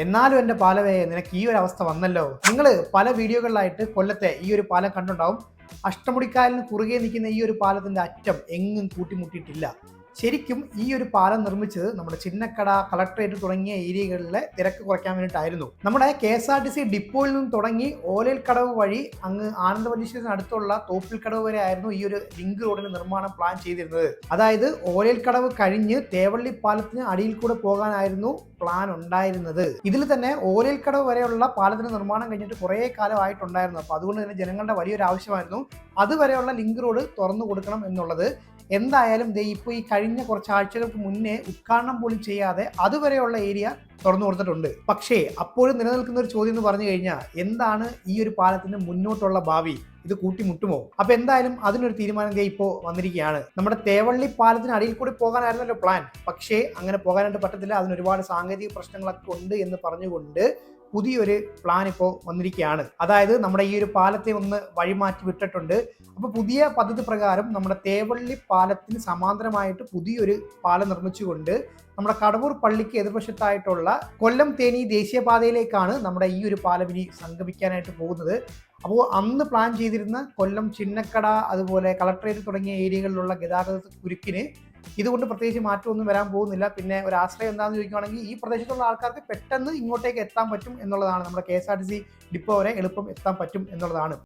എന്നാലും എൻ്റെ പാലവേ നിനക്ക് ഈ ഒരു അവസ്ഥ വന്നല്ലോ. നിങ്ങൾ പല വീഡിയോകളിലായിട്ട് കൊല്ലത്തെ ഈ ഒരു പാലം കണ്ടുണ്ടാവും. അഷ്ടമുടിക്കായലിന് കുറുകെ നിൽക്കുന്ന ഈ ഒരു പാലത്തിൻ്റെ അറ്റം എങ്ങും കൂട്ടിമുട്ടിയിട്ടില്ല. ശരിക്കും ഈ ഒരു പാലം നിർമ്മിച്ചത് നമ്മുടെ ചിന്നക്കട, കളക്ട്രേറ്റ് തുടങ്ങിയ ഏരിയകളിലെ തിരക്ക് കുറയ്ക്കാൻ വേണ്ടിയിട്ടായിരുന്നു. നമ്മുടെ KSRTC ഡിപ്പോയിൽ നിന്ന് തുടങ്ങി ഓലയിൽ കടവ് വഴി അങ്ങ് ആനന്ദവല്ലീശ്വരത്തിന് അടുത്തുള്ള തോപ്പിൽ കടവ് വരെ ആയിരുന്നു ഈ ഒരു ലിങ്ക് റോഡിന്റെ നിർമ്മാണം പ്ലാൻ ചെയ്തിരുന്നത്. അതായത് ഓലയിൽ കടവ് കഴിഞ്ഞ് തേവള്ളി പാലത്തിന് അടിയിൽ കൂടെ പോകാനായിരുന്നു പ്ലാൻ ഉണ്ടായിരുന്നത്. ഇതിൽ തന്നെ ഓലയിൽ കടവ് വരെയുള്ള പാലത്തിന്റെ നിർമ്മാണം കഴിഞ്ഞിട്ട് കുറേ കാലമായിട്ടുണ്ടായിരുന്നു. അപ്പോൾ അതുകൊണ്ട് തന്നെ ജനങ്ങളുടെ വലിയൊരു ആവശ്യമായിരുന്നു അതുവരെയുള്ള ലിങ്ക് റോഡ് തുറന്നു കൊടുക്കണം എന്നുള്ളത്. എന്തായാലും ഇപ്പോൾ ഈ കഴിഞ്ഞ കുറച്ച് ആഴ്ചകൾക്ക് മുന്നേ ഉദ്ഘാടനം പോലും ചെയ്യാതെ അതുവരെയുള്ള ഏരിയ തുറന്നു കൊടുത്തിട്ടുണ്ട്. പക്ഷേ അപ്പോഴും നിലനിൽക്കുന്ന ഒരു ചോദ്യം എന്ന് പറഞ്ഞു കഴിഞ്ഞാൽ, എന്താണ് ഈ ഒരു പാലത്തിന്റെ മുന്നോട്ടുള്ള ഭാവി? ഇത് കൂട്ടിമുട്ടുമോ? അപ്പൊ എന്തായാലും അതിനൊരു തീരുമാനം ഇപ്പോൾ വന്നിരിക്കുകയാണ്. നമ്മുടെ തേവള്ളി പാലത്തിന് അടിയിൽ കൂടി പോകാനായിരുന്നല്ലോ പ്ലാൻ. പക്ഷേ അങ്ങനെ പോകാനായിട്ട് പറ്റത്തില്ല, അതിന് ഒരുപാട് സാങ്കേതിക പ്രശ്നങ്ങളൊക്കെ ഉണ്ട് എന്ന് പറഞ്ഞുകൊണ്ട് പുതിയൊരു പ്ലാൻ ഇപ്പോൾ വന്നിരിക്കുകയാണ്. അതായത് നമ്മുടെ ഈ ഒരു പാലത്തെ ഒന്ന് വഴിമാറ്റി വിട്ടിട്ടുണ്ട്. അപ്പോൾ പുതിയ പദ്ധതി പ്രകാരം നമ്മുടെ തേവള്ളി പാലത്തിന് സമാന്തരമായിട്ട് പുതിയൊരു പാലം നിർമ്മിച്ചുകൊണ്ട് നമ്മുടെ കടവൂർ പള്ളിക്ക് എതിർവശത്തായിട്ടുള്ള കൊല്ലം തേനി ദേശീയപാതയിലേക്കാണ് നമ്മുടെ ഈ ഒരു പാലം ഇനി സംഗമിക്കാനായിട്ട് പോകുന്നത്. അപ്പോൾ അന്ന് പ്ലാൻ ചെയ്തിരുന്ന കൊല്ലം ചിന്നക്കട അതുപോലെ കളക്ട്രേറ്റ് തുടങ്ങിയ ഏരിയകളിലുള്ള ഗതാഗത കുരുക്കിന് ഇതുകൊണ്ട് പ്രത്യേകിച്ച് മാറ്റമൊന്നും വരാൻ പോകുന്നില്ല. പിന്നെ ഒരു ആശ്രയം എന്താണെന്ന് ചോദിക്കുകയാണെങ്കിൽ ഈ പ്രദേശത്തുള്ള ആൾക്കാർക്ക് പെട്ടെന്ന് ഇങ്ങോട്ടേക്ക് എത്താൻ പറ്റും എന്നുള്ളതാണ്. നമ്മുടെ KSRTC ഡിപ്പോ വരെ എളുപ്പം എത്താൻ പറ്റും എന്നുള്ളതാണ്.